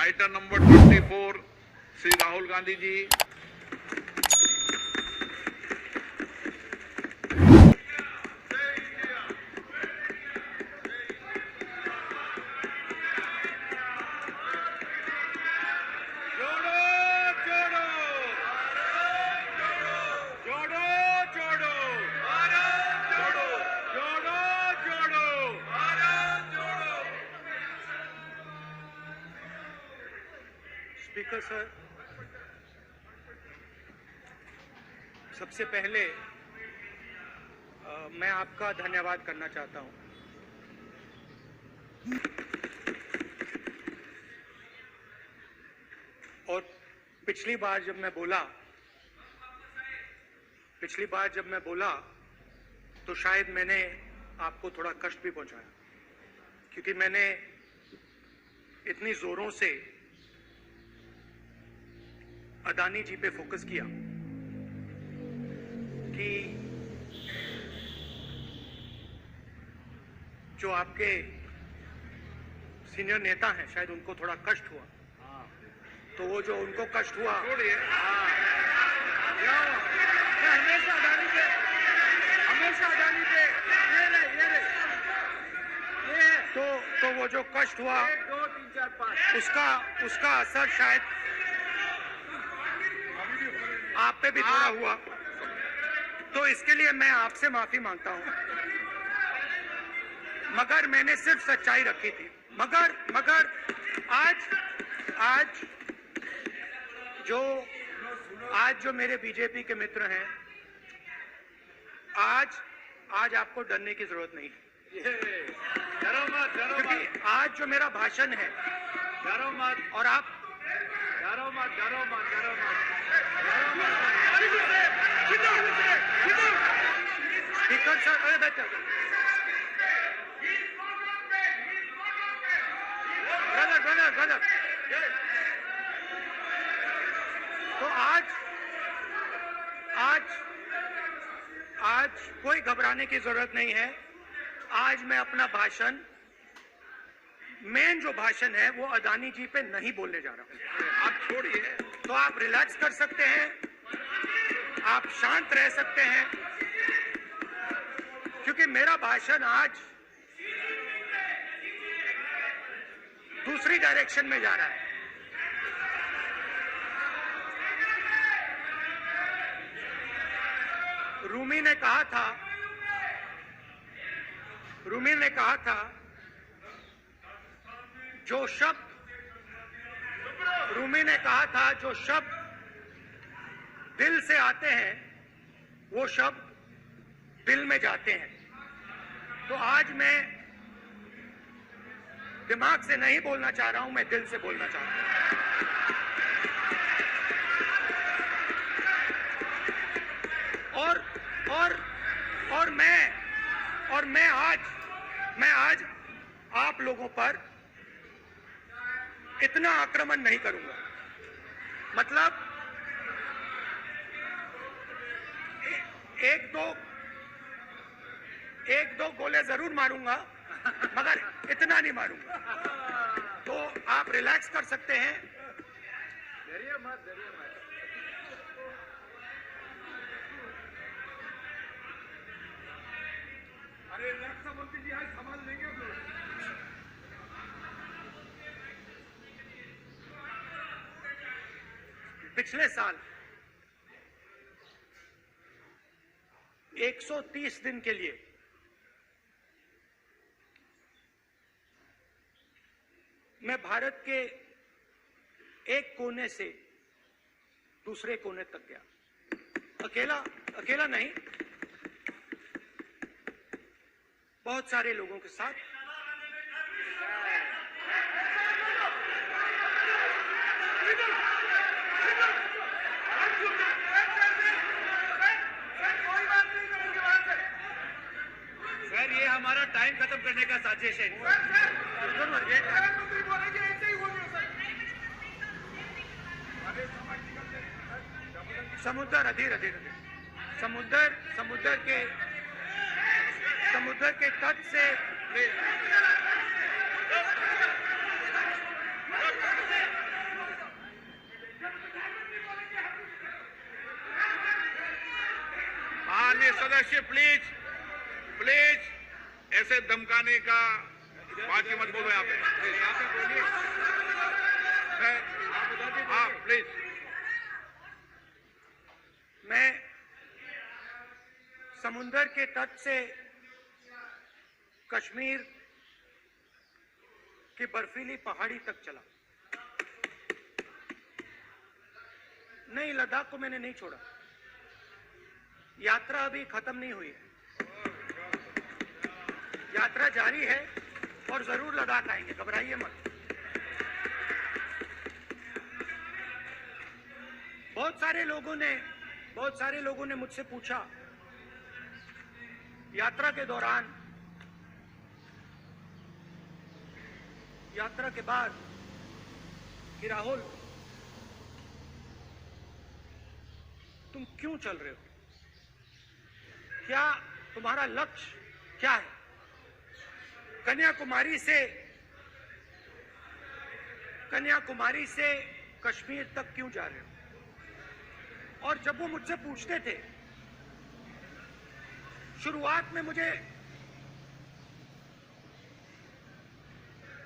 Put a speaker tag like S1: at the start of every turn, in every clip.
S1: Item number 24 Shri Rahul Gandhi ji.
S2: Speaker sir, सबसे पहले मैं आपका धन्यवाद करना चाहता हूं। और पिछली बार जब मैं बोला तो शायद मैंने आपको थोड़ा कष्ट भी पहुंचाया, क्योंकि मैंने इतनी जोरों से अदानी जी पे फोकस किया कि जो आपके सीनियर नेता हैं शायद उनको थोड़ा कष्ट हुआ। तो वो जो उनको कष्ट हुआ, हमेशा अदानी पे तो वो जो कष्ट हुआ
S3: 1 2 3 4 5
S2: उसका असर शायद आप पे भी थोड़ा हुआ। तो इसके लिए मैं आपसे माफी मांगता हूं, मगर मैंने सिर्फ सच्चाई रखी थी। मगर आज जो मेरे बीजेपी के मित्र हैं, आज आपको डरने की जरूरत नहीं है, क्योंकि आज जो मेरा भाषण है, और आप
S3: डरो मत।
S2: स्पीकर सर, अरे बेटा ब्रदर तो आज कोई घबराने की जरूरत नहीं है। आज मैं अपना भाषण, मेन जो भाषण है वो अदानी जी पे नहीं बोलने जा रहा हूं। आप छोड़िए, तो आप रिलैक्स कर सकते हैं, आप शांत रह सकते हैं, क्योंकि मेरा भाषण आज दूसरी डायरेक्शन में जा रहा है। रूमी ने कहा था जो शब्द दिल से आते हैं वो शब्द दिल में जाते हैं। तो आज मैं दिमाग से नहीं बोलना चाह रहा हूं, मैं दिल से बोलना चाह रहा हूं। और मैं आज आप लोगों पर इतना आक्रमण नहीं करूंगा। मतलब एक दो गोले जरूर मारूंगा, मगर इतना नहीं मारूंगा। तो आप रिलैक्स कर सकते हैं।
S3: डरिए मत। अरे रक्षा मंत्री जी आज संभाल लेंगे हम लोग।
S2: पिछले साल 130 दिन के लिए मैं भारत के एक कोने से दूसरे कोने तक गया। अकेला नहीं, बहुत सारे लोगों के साथ।
S3: सर ये हमारा टाइम खत्म करने का साजिश है।
S2: समुद्र के तट से
S1: सदस्य प्लीज प्लीज ऐसे धमकाने का बात की मत बोलो यहाँ पे। हाँ प्लीज।
S2: मैं समुंदर के तट से कश्मीर की बर्फीली पहाड़ी तक चला। नहीं, लद्दाख को मैंने नहीं छोड़ा। यात्रा अभी खत्म नहीं हुई है, यात्रा जारी है और जरूर लद्दाख आएंगे, घबराइए मत। बहुत सारे लोगों ने मुझसे पूछा यात्रा के दौरान, यात्रा के बाद कि राहुल तुम क्यों चल रहे हो, क्या तुम्हारा लक्ष्य क्या है, कन्याकुमारी से कश्मीर तक क्यों जा रहे हो। और जब वो मुझसे पूछते थे, शुरुआत में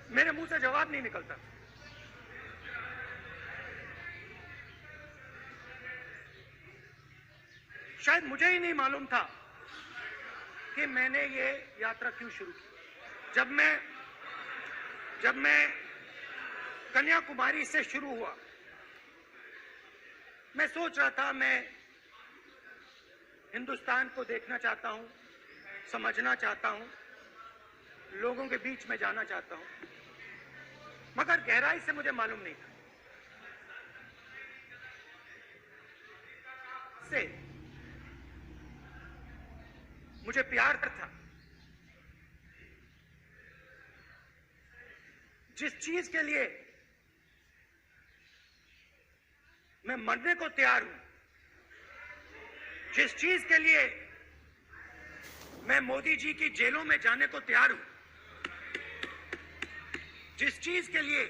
S2: मेरे मुंह से जवाब नहीं निकलता। शायद मुझे ही नहीं मालूम था कि मैंने ये यात्रा क्यों शुरू की। जब मैं कन्याकुमारी से शुरू हुआ, मैं सोच रहा था मैं हिंदुस्तान को देखना चाहता हूं, समझना चाहता हूं, लोगों के बीच में जाना चाहता हूं, मगर गहराई से मुझे मालूम नहीं था मुझे प्यार था। जिस चीज के लिए मैं मरने को तैयार हूं, जिस चीज के लिए मैं मोदी जी की जेलों में जाने को तैयार हूं, जिस चीज के लिए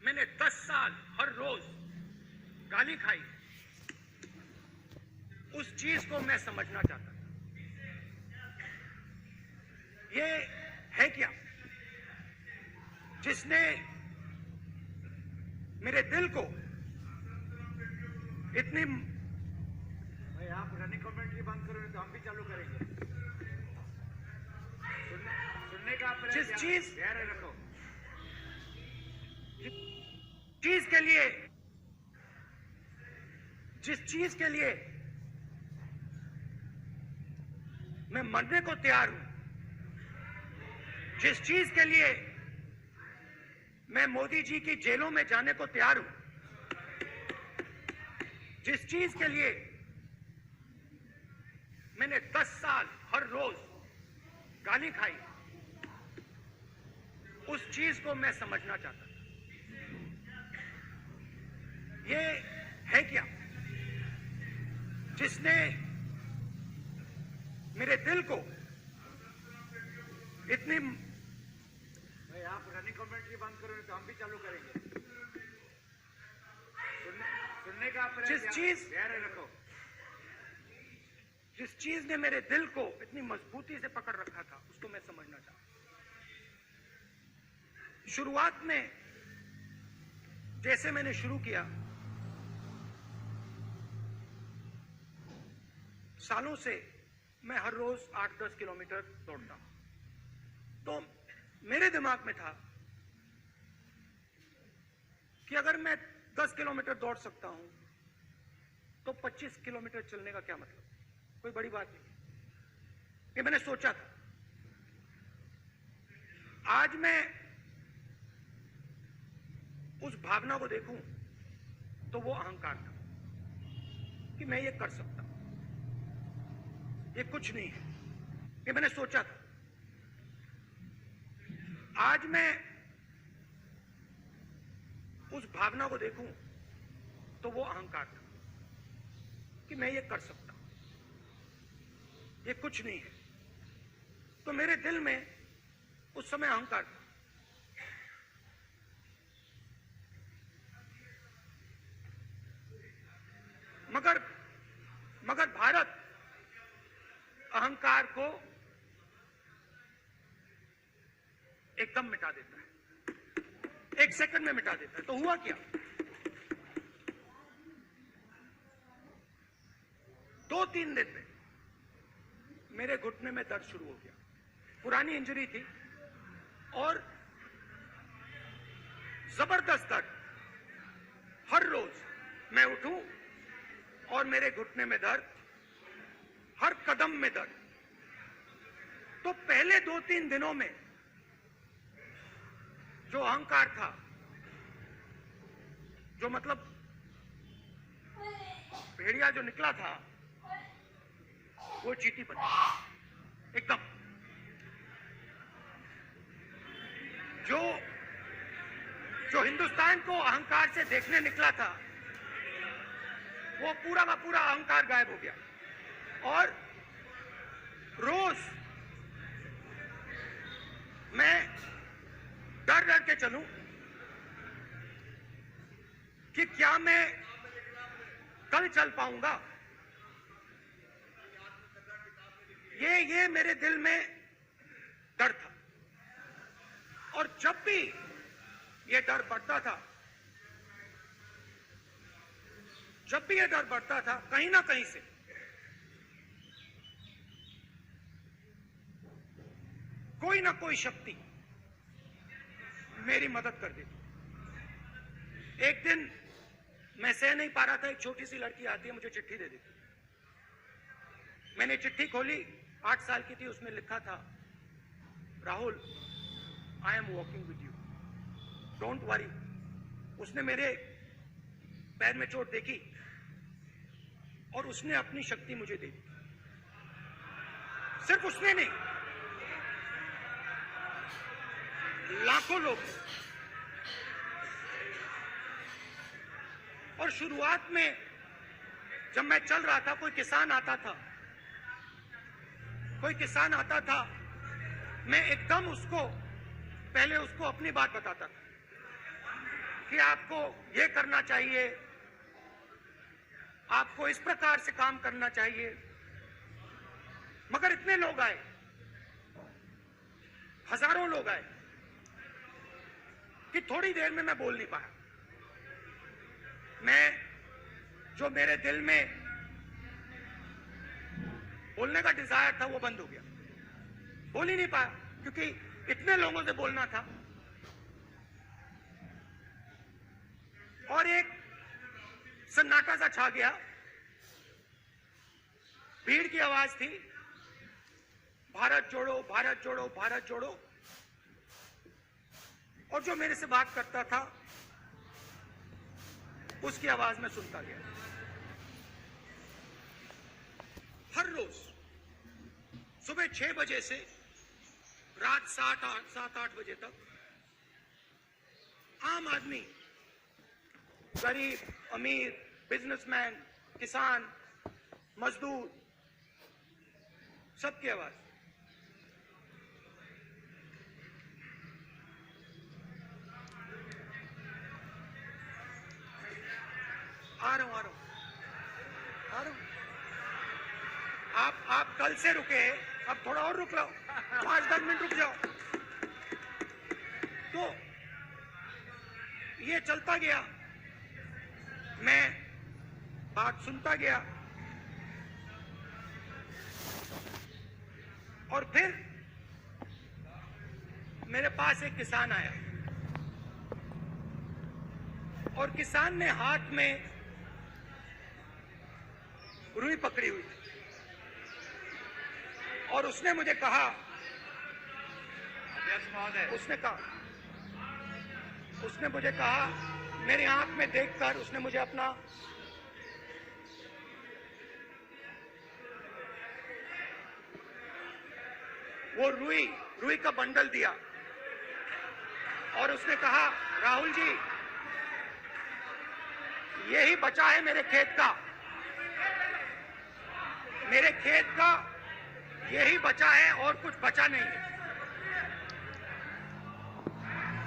S2: मैंने 10 साल हर रोज गाली खाई, उस चीज को मैं समझना चाहता था। ये है क्या जिसने मेरे दिल को इतनी,
S3: भाई आप रनिंग कमेंट्री बंद करो तो हम भी चालू करेंगे। सुनने का
S2: जिस चीज
S3: रखो,
S2: जिस चीज के लिए मैं मरने को तैयार हूं, जिस चीज के लिए मैं मोदी जी की जेलों में जाने को तैयार हूं, जिस चीज के लिए मैंने 10 साल हर रोज गाली खाई, उस चीज को मैं समझना चाहता था। ये है क्या जिसने मेरे दिल को इतनी,
S3: भाई आप रनिंग कमेंट्री बंद करो तो हम भी चालू करेंगे। सुनने का
S2: जिस चीज ने मेरे दिल को इतनी मजबूती से पकड़ रखा था, उसको मैं समझना चाहता। शुरुआत में जैसे मैंने शुरू किया, सालों से मैं हर रोज 8-10 किलोमीटर दौड़ता हूं, तो मेरे दिमाग में था कि अगर मैं 10 किलोमीटर दौड़ सकता हूं तो 25 किलोमीटर चलने का क्या मतलब, कोई बड़ी बात नहीं। ये मैंने सोचा था। आज मैं उस भावना को देखूं तो वो अहंकार था कि मैं ये कर सकता हूं, ये कुछ नहीं है। ये मैंने सोचा था। आज मैं उस भावना को देखूं तो वो अहंकार था कि मैं ये कर सकता हूं, ये कुछ नहीं है। तो मेरे दिल में उस समय अहंकार था। मगर एकदम मिटा देता है, 1 सेकंड में मिटा देता है। तो हुआ क्या, 2-3 दिन में मेरे घुटने में दर्द शुरू हो गया। पुरानी इंजरी थी और जबरदस्त दर्द। हर रोज मैं उठूं और मेरे घुटने में दर्द, हर कदम में दर्द। तो पहले 2-3 दिनों में जो अहंकार था, जो मतलब भेड़िया जो निकला था, वो चींटी बन गया एकदम। जो हिंदुस्तान को अहंकार से देखने निकला था, वो पूरा का पूरा अहंकार गायब हो गया। और रोज मैं डर डर के चलूं कि क्या मैं कल चल पाऊंगा। ये मेरे दिल में डर था। और जब भी ये डर बढ़ता था, कहीं ना कहीं से कोई ना कोई शक्ति मेरी मदद कर देती। एक दिन मैं सह नहीं पा रहा था, एक छोटी सी लड़की आती है, मुझे चिट्ठी दे देती। मैंने चिट्ठी खोली, 8 साल की थी, उसमें लिखा था, Rahul, I am walking with you, don't worry. उसने मेरे पैर में चोट देखी और उसने अपनी शक्ति मुझे दे दी। सिर्फ उसने नहीं, लाखों लोग। और शुरुआत में जब मैं चल रहा था, कोई किसान आता था, मैं एकदम पहले उसको अपनी बात बताता था कि आपको ये करना चाहिए, आपको इस प्रकार से काम करना चाहिए। मगर इतने लोग आए, हजारों लोग आए कि थोड़ी देर में मैं बोल नहीं पाया। जो मेरे दिल में बोलने का डिजायर था, वो बंद हो गया। बोल ही नहीं पाया क्योंकि इतने लोगों से बोलना था। और एक सन्नाटा सा छा गया, भीड़ की आवाज थी, भारत जोड़ो, भारत जोड़ो, भारत जोड़ो। और जो मेरे से बात करता था, उसकी आवाज में सुनता गया। हर रोज सुबह 6 बजे से रात 7-8 बजे तक आम आदमी, गरीब, अमीर, बिजनेसमैन, किसान, मजदूर, सबकी आवाज। आ रहा हूं। आप कल से रुके, अब थोड़ा और रुक लो, 5-10 मिनट रुक जाओ। तो ये चलता गया, मैं बात सुनता गया। और फिर मेरे पास एक किसान आया और किसान ने हाथ में रुई पकड़ी हुई थी और उसने मुझे कहा, उसने मुझे कहा, मेरी आंख में देखकर उसने मुझे अपना वो रुई का बंडल दिया और उसने कहा, राहुल जी, यही बचा है मेरे खेत का यही बचा है और कुछ बचा नहीं है।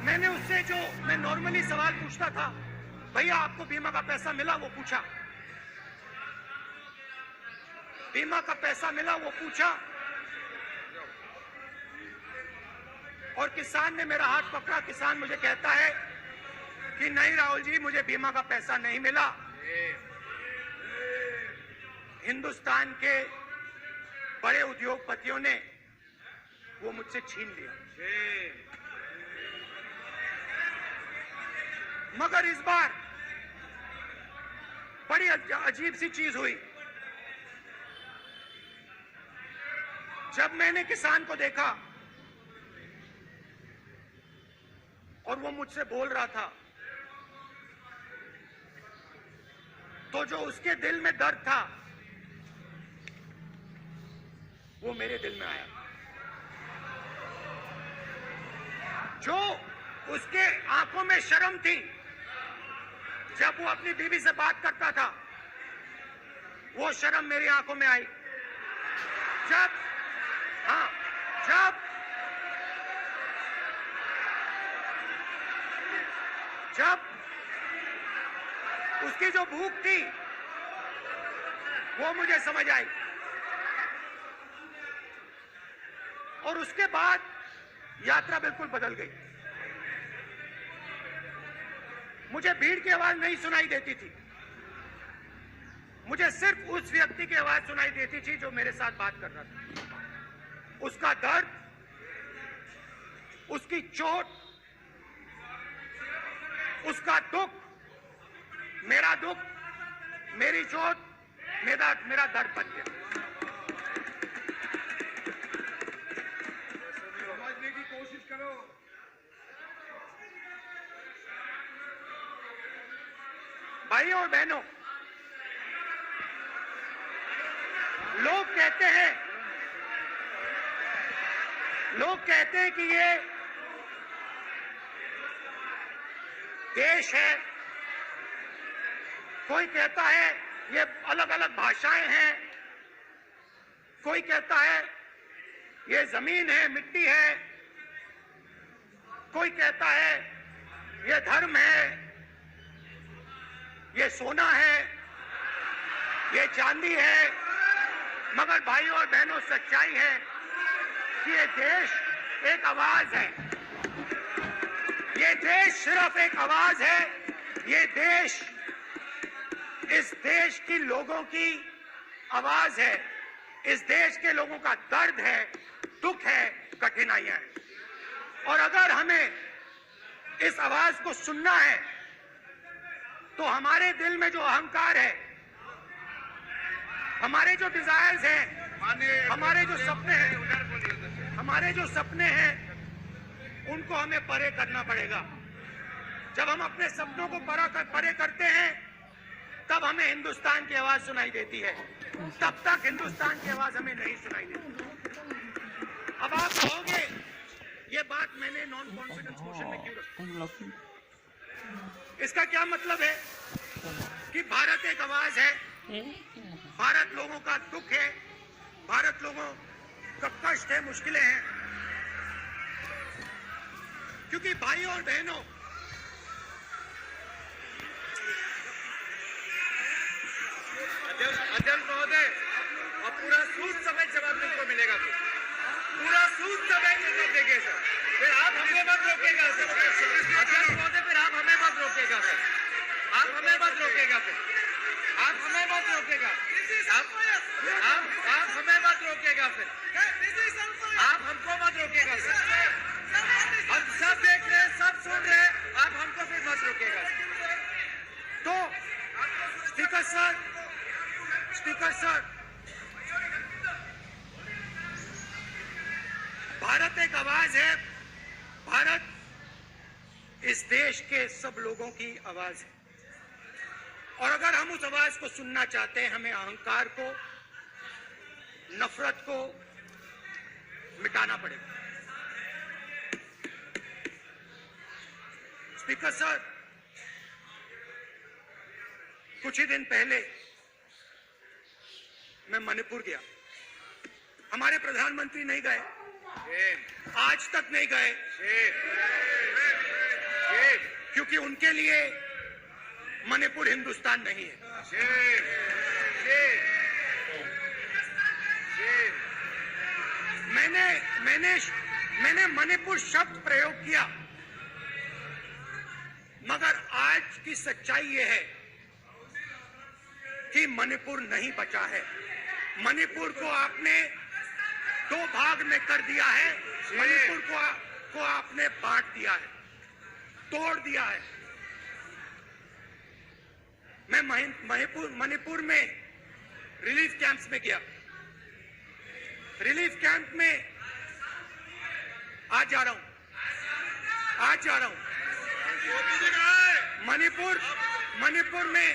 S2: मैंने उससे, जो मैं नॉर्मली सवाल पूछता था, भैया आपको बीमा का पैसा मिला, वो पूछा। बीमा का पैसा मिला, वो पूछा। और किसान ने मेरा हाथ पकड़ा। किसान मुझे कहता है कि नहीं राहुल जी, मुझे बीमा का पैसा नहीं मिला, हिंदुस्तान के बड़े उद्योगपतियों ने वो मुझसे छीन लिया। मगर इस बार बड़ी अजीब सी चीज हुई। जब मैंने किसान को देखा और वो मुझसे बोल रहा था, तो जो उसके दिल में दर्द था वो मेरे दिल में आया। जो उसके आंखों में शर्म थी जब वो अपनी बीवी से बात करता था, वो शर्म मेरी आंखों में आई। जब उसकी जो भूख थी वो मुझे समझ आई। और उसके बाद यात्रा बिल्कुल बदल गई। मुझे भीड़ की आवाज नहीं सुनाई देती थी, मुझे सिर्फ उस व्यक्ति की आवाज सुनाई देती थी जो मेरे साथ बात कर रहा था। उसका दर्द, उसकी चोट, उसका दुख, मेरा दुख, मेरी चोट, मेरा दर्द बन गया।
S1: समझने की कोशिश करो।
S2: भाइयों और बहनों, लोग कहते हैं कि ये देश है, कोई कहता है ये अलग अलग भाषाएं हैं, कोई कहता है ये जमीन है, मिट्टी है, कोई कहता है ये धर्म है, ये सोना है, ये चांदी है। मगर भाइयों और बहनों, सच्चाई है कि ये देश एक आवाज है। ये देश सिर्फ एक आवाज है। ये देश, इस देश की लोगों की आवाज है। इस देश के लोगों का दर्द है, दुख है, कठिनाइयां हैं। और अगर हमें इस आवाज को सुनना है तो हमारे दिल में जो अहंकार है, हमारे जो डिजायर्स हैं, हमारे जो सपने हैं, उनको हमें परे करना पड़ेगा। जब हम अपने सपनों को परे करते हैं तब हमें हिंदुस्तान की आवाज सुनाई देती है, तब तक हिंदुस्तान की आवाज हमें नहीं सुनाई देती। अब आप कहोगे ये बात मैंने नॉन कॉन्फिडेंस मोशन में क्यों रखी? इसका क्या मतलब है कि भारत एक आवाज है, भारत लोगों का दुख है, भारत लोगों का कष्ट है, मुश्किलें हैं। क्योंकि भाइयों और बहनों,
S3: अध्यक्ष महोदय, और पूरा सूद समेत जवाब तुमको मिलेगा, पूरा सूद समेत जवाब देंगे सर। फिर आप हमें मत रोकेगा सर। अध्यक्ष महोदय, फिर आप हमें मत रोकेगा सर। आप हमें मत रोकेगा फिर। आप हमें मत रोकेगा। आप हमें मत रोकेगा फिर। आप हमको मत रोकेगा सर। हम सब देख रहे हैं, सब सुन रहे हैं, आप हमको फिर मत रोकेगा।
S2: तो स्पीकर सर, भारत एक आवाज है। भारत इस देश के सब लोगों की आवाज है। और अगर हम उस आवाज को सुनना चाहते हैं, हमें अहंकार को, नफरत को मिटाना पड़ेगा। स्पीकर सर, कुछ ही दिन पहले मैं मणिपुर गया। हमारे प्रधानमंत्री नहीं गए, आज तक नहीं गए, क्योंकि उनके लिए मणिपुर हिंदुस्तान नहीं है। मैंने मणिपुर शब्द प्रयोग किया, मगर आज की सच्चाई यह है कि मणिपुर नहीं बचा है। मणिपुर को आपने दो भाग में कर दिया है। मणिपुर को आपने बांट दिया है, तोड़ दिया है। मैं मणिपुर में रिलीफ कैंप्स में गया। रिलीफ कैंप में आज जा रहा हूं। मणिपुर में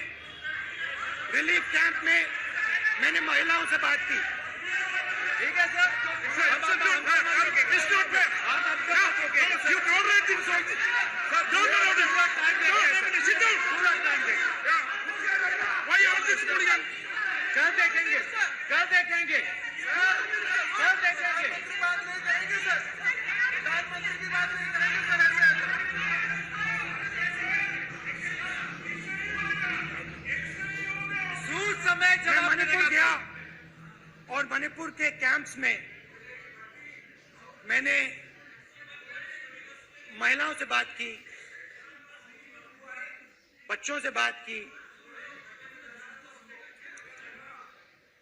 S2: रिलीफ कैंप में मैंने महिलाओं से बात की।
S3: ठीक है सर, कल देखेंगे।
S2: मैं मणिपुर गया और मणिपुर के कैंप्स में मैंने महिलाओं से बात की, बच्चों से बात की,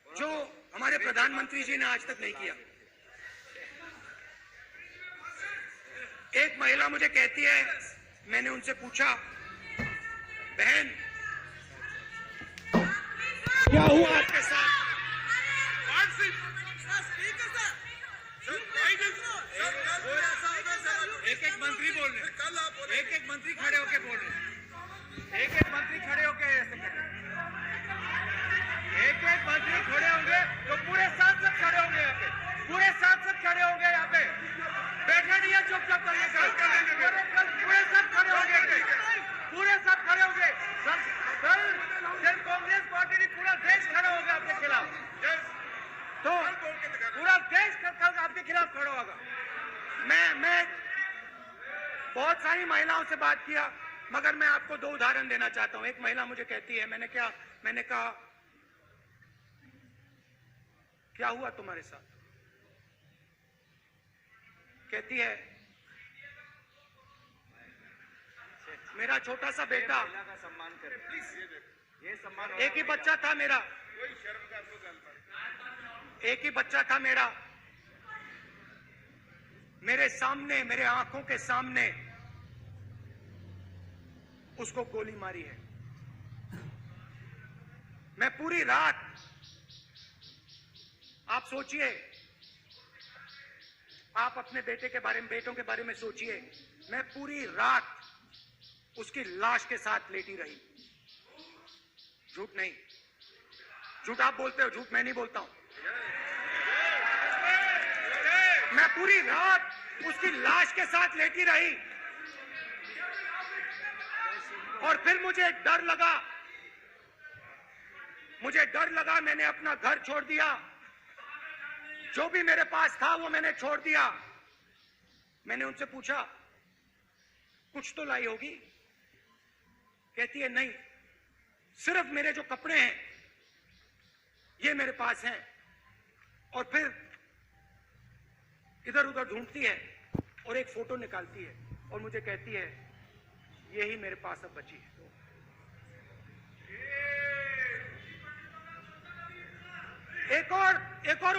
S2: जो हमारे प्रधानमंत्री जी ने आज तक नहीं किया। एक महिला मुझे कहती है, मैंने उनसे पूछा, बहन क्या हुआ आपके साथ?
S3: एक मंत्री बोल रहे, एक मंत्री खड़े होके बोल रहे, एक मंत्री खड़े होके ऐसे कर रहे, एक मंत्री खड़े होंगे तो पूरे सांसद खड़े होंगे यहाँ पे, पूरे सांसद खड़े होंगे यहाँ पे। बैठा नहीं है चुपचाप करिए, कल पूरे सब खड़े होंगे, पूरे सब खड़े होंगे। कल कांग्रेस पार्टी ने पूरा देश खड़ा होगा आपके खिलाफ, तो पूरा देश कल आपके खिलाफ खड़ा होगा।
S2: मैं बहुत सारी महिलाओं से बात किया, मगर मैं आपको दो उदाहरण देना चाहता हूं। एक महिला मुझे कहती है, मैंने कहा क्या हुआ तुम्हारे साथ? कहती है, मेरा छोटा सा बेटा,
S3: सम्मान करें प्लीज, ये सम्मान।
S2: एक ही बच्चा था मेरा, एक ही बच्चा था मेरा, मेरे सामने, मेरे आंखों के सामने उसको गोली मारी है। मैं पूरी रात, आप सोचिए, आप अपने बेटे के बारे में, बेटों के बारे में सोचिए, मैं पूरी रात उसकी लाश के साथ लेटी रही। झूठ नहीं, झूठ आप बोलते हो, झूठ मैं नहीं बोलता हूं। मैं पूरी रात उसकी लाश के साथ लेटी रही और फिर मुझे डर लगा, मैंने अपना घर छोड़ दिया, जो भी मेरे पास था वो मैंने छोड़ दिया। मैंने उनसे पूछा, कुछ तो लाई होगी? कहती है, नहीं, सिर्फ मेरे जो कपड़े हैं ये मेरे पास हैं। और फिर इधर उधर ढूंढती है और एक फोटो निकालती है और मुझे कहती है, यही मेरे पास अब बची है। एक और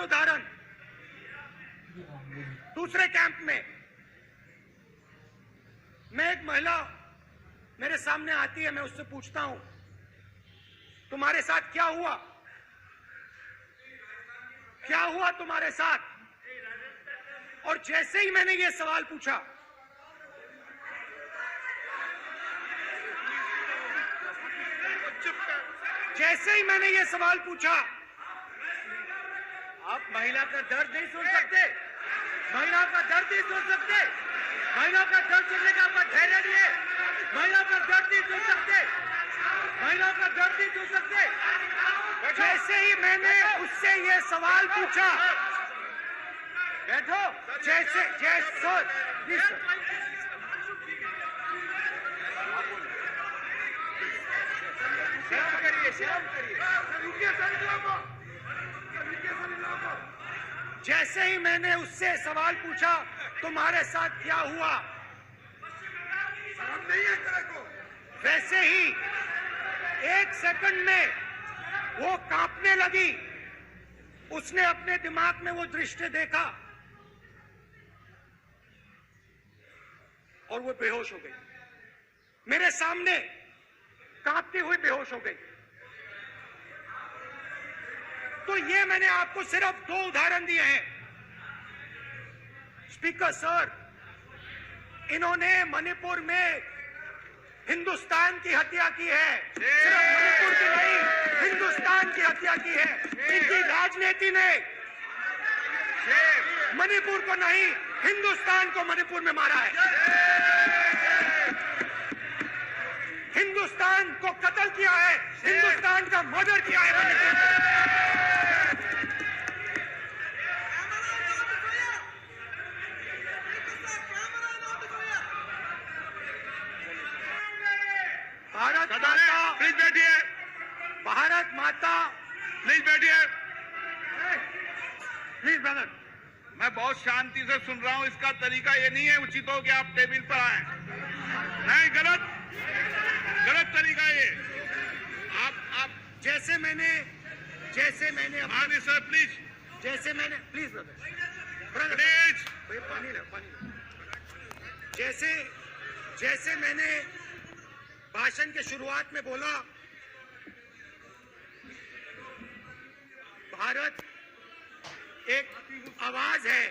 S2: उदाहरण, दूसरे कैंप में मैं, एक महिला मेरे सामने आती है, मैं उससे पूछता हूं, तुम्हारे साथ क्या हुआ? क्या हुआ तुम्हारे साथ? और जैसे ही मैंने ये सवाल पूछा,
S3: आप महिला का दर्द नहीं सुन सकते, महिला का दर्द नहीं सुन सकते, महिला का दर्द सुनने का आपका धैर्य नहीं है, महिला का दर्द नहीं सुन सकते, महिला का दर्द नहीं सुन सकते।
S2: जैसे ही मैंने उससे ये सवाल पूछा,
S3: बैठो,
S2: जैसे जैसे ही मैंने उससे सवाल पूछा तुम्हारे साथ क्या हुआ, नहीं है तेरे को, वैसे ही 1 सेकंड में वो कांपने लगी। उसने अपने दिमाग में वो दृश्य देखा और वो बेहोश हो गई, मेरे सामने कांपती हुई बेहोश हो गई। तो ये मैंने आपको सिर्फ 2 उदाहरण दिए हैं। स्पीकर सर, इन्होंने मणिपुर में हिंदुस्तान की हत्या की है, सिर्फ मणिपुर की नहीं, हिंदुस्तान की हत्या की है। इनकी राजनीति ने मणिपुर को नहीं, हिंदुस्तान को मणिपुर में मारा है। हिंदुस्तान को कत्ल किया है, हिंदुस्तान का मर्डर किया है मणिपुर में। भारत माता,
S1: प्लीज बैठिए,
S2: भारत माता,
S1: प्लीज बैठिए।
S2: Please brother.
S1: मैं बहुत शांति से सुन रहा हूं, इसका तरीका ये नहीं है उचित हो कि आप टेबल पर आए। नहीं, गलत तरीका ये। आप
S2: जैसे मैंने
S1: आगे sir please,
S2: please brother
S1: please
S2: पानी लो। जैसे मैंने भाषण के शुरुआत में बोला, भारत एक आवाज है,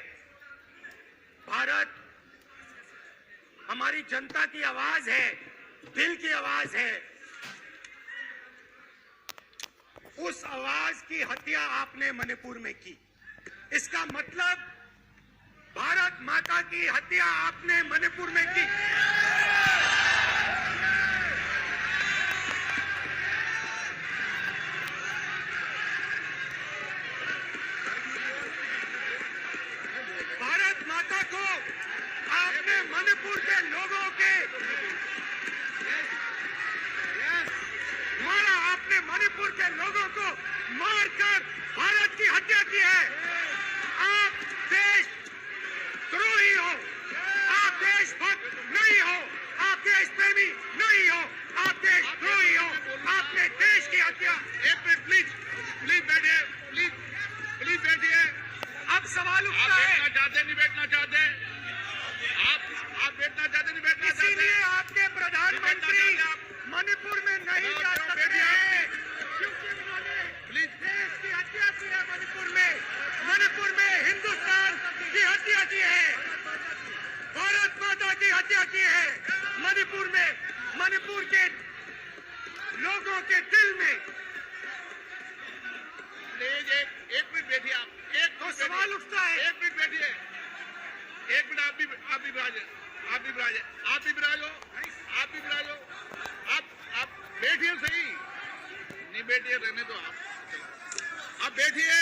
S2: भारत हमारी जनता की आवाज है, दिल की आवाज है। उस आवाज की हत्या आपने मणिपुर में की। इसका मतलब भारत माता की हत्या आपने मणिपुर में की। भारत माता को आपने मणिपुर के लोगों के मारा, आपने मणिपुर के लोगों को मारकर भारत की हत्या की है। आप देशद्रोही हो, आप देशभक्त नहीं हो, आप देश प्रेमी नहीं हो, आप देशद्रोही हो। आपने देश की हत्या।
S1: एक मिनट प्लीज बैठिए, प्लीज बैठिए।
S2: अब सवाल
S1: आप
S2: उठता है,
S1: बैठना चाहते नहीं बैठना चाहते, आप बैठना चाहते नहीं बैठना चाहते,
S2: इसीलिए आपके प्रधानमंत्री मणिपुर में नहीं जा सकते हैं, क्योंकि उन्होंने
S1: प्लीज
S2: देश की हत्या की है। मणिपुर में हिंदुस्तान की हत्या की है, भारत माता की हत्या की है। मणिपुर में, मणिपुर के लोगों के दिल में।
S1: प्लीज एक मिनट बैठिए। आप
S2: तो सवाल उठता है,
S1: एक मिनट बैठिए, एक मिनट। आप भी विराजो। आप बैठिए सही, नहीं बैठिए रहने दो। आप बैठिए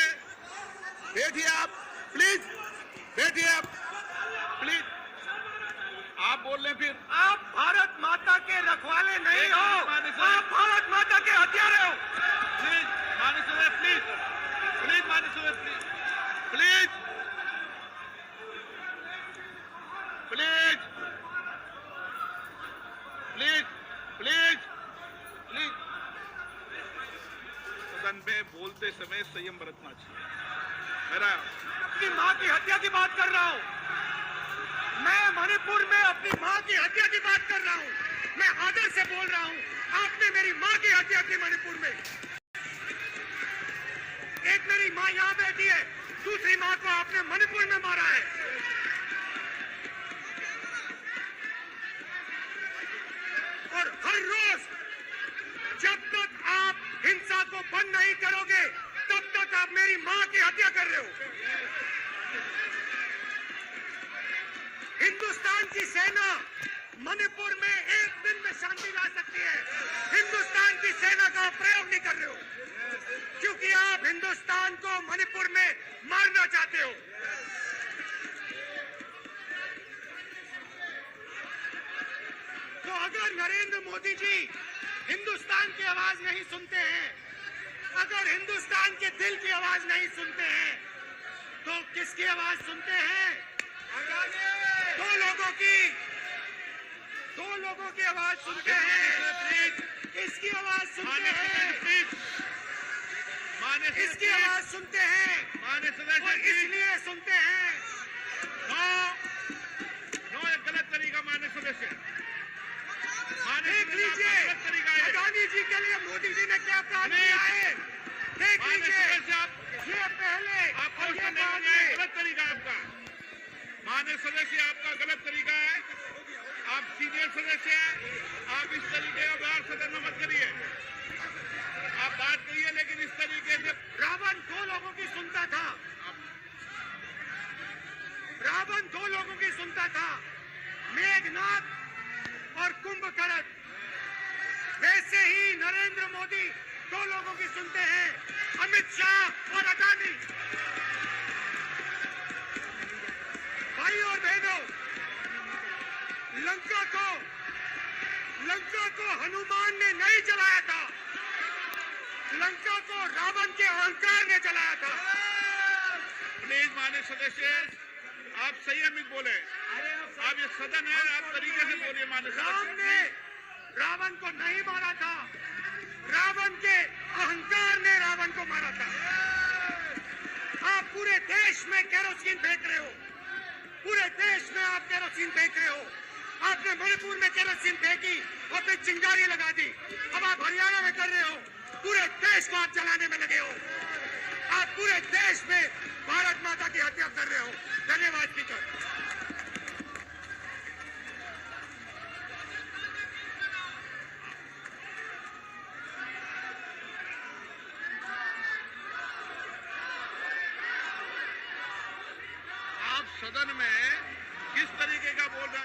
S1: आप प्लीज बैठिए आप प्लीज। आप बोल रहे फिर
S2: आप भारत माता के रखवाले नहीं हो, आप भारत माता के हत्यारे हो।
S1: प्लीज माननीय प्लीज माननीय प्लीज सदन में बोलते समय संयम बरतना चाहिए। मेरा
S2: अपनी माँ की हत्या की बात कर रहा हूँ मैं, मणिपुर में अपनी माँ की हत्या की बात कर रहा हूँ मैं, आदर से बोल रहा हूँ। आपने मेरी माँ की हत्या की मणिपुर में। एक मेरी माँ यहाँ बैठी है, दूसरी माँ को आपने मणिपुर में मारा है। और हर रोज जब तक आप हिंसा को बंद नहीं करोगे, तब तक आप मेरी माँ की हत्या कर रहे हो। हिंदुस्तान की सेना मणिपुर में एक दिन में शांति ला सकती है, हिंदुस्तान की सेना का प्रयोग नहीं कर रहे हो, क्योंकि आप हिंदुस्तान को मणिपुर में मारना चाहते हो। तो अगर नरेंद्र मोदी जी हिंदुस्तान की आवाज नहीं सुनते हैं, अगर हिंदुस्तान के दिल की आवाज नहीं सुनते हैं, तो किसकी आवाज सुनते हैं? दो लोगों की आवाज सुनते हैं। किसकी आवाज सुनते हैं? किसकी आवाज सुनते हैं? और इसलिए सुनते हैं।
S1: नो, ये गलत तरीका माननीय सदस्य।
S2: देख लीजिए अडानी जी के लिए मोदी जी ने क्या काम किया है। देख लीजिए ये पहले
S1: आपका
S2: और ये
S1: उसका
S2: बाद
S1: नहीं है,
S2: में।
S1: गलत तरीका आपका। माननीय सदस्य, आपका गलत तरीका है। आप सीनियर सदस्य हैं, आप इस तरीके का व्यवहार सदन में मत करिए। आप बात करिए, लेकिन इस तरीके से
S2: रावण दो लोगों की सुनता था। रावण दो लोगों की सुनता था, मेघनाथ और कुंभकर्ण। वैसे ही नरेंद्र मोदी दो लोगों की सुनते हैं, अमित शाह और अडानी। भाई और बहनों, लंका को हनुमान ने नहीं जलाया था, लंका को रावण के अहंकार ने जलाया था।
S1: प्लीज माननीय सदस्य, आप संयमित बोले। आप ये सदन है, आप तरीके से बोलिए। माननीय
S2: राम
S1: सदस्य,
S2: ने रावण को नहीं मारा था, रावण के अहंकार ने रावण को मारा था। आप पूरे देश में केरोसिन फेंक रहे हो, पूरे देश में आप केरोसिन फेंक रहे हो। आपने मणिपुर में केरोसिन फेंकी और फिर चिंगारी लगा दी। अब आप हरियाणा में कर रहे हो, पूरे देश को आप जलाने में लगे हो। आप पूरे देश में भारत माता की हत्या कर रहे हो। धन्यवाद स्पीकर।
S1: आप सदन में किस तरीके का बोल रहे हैं?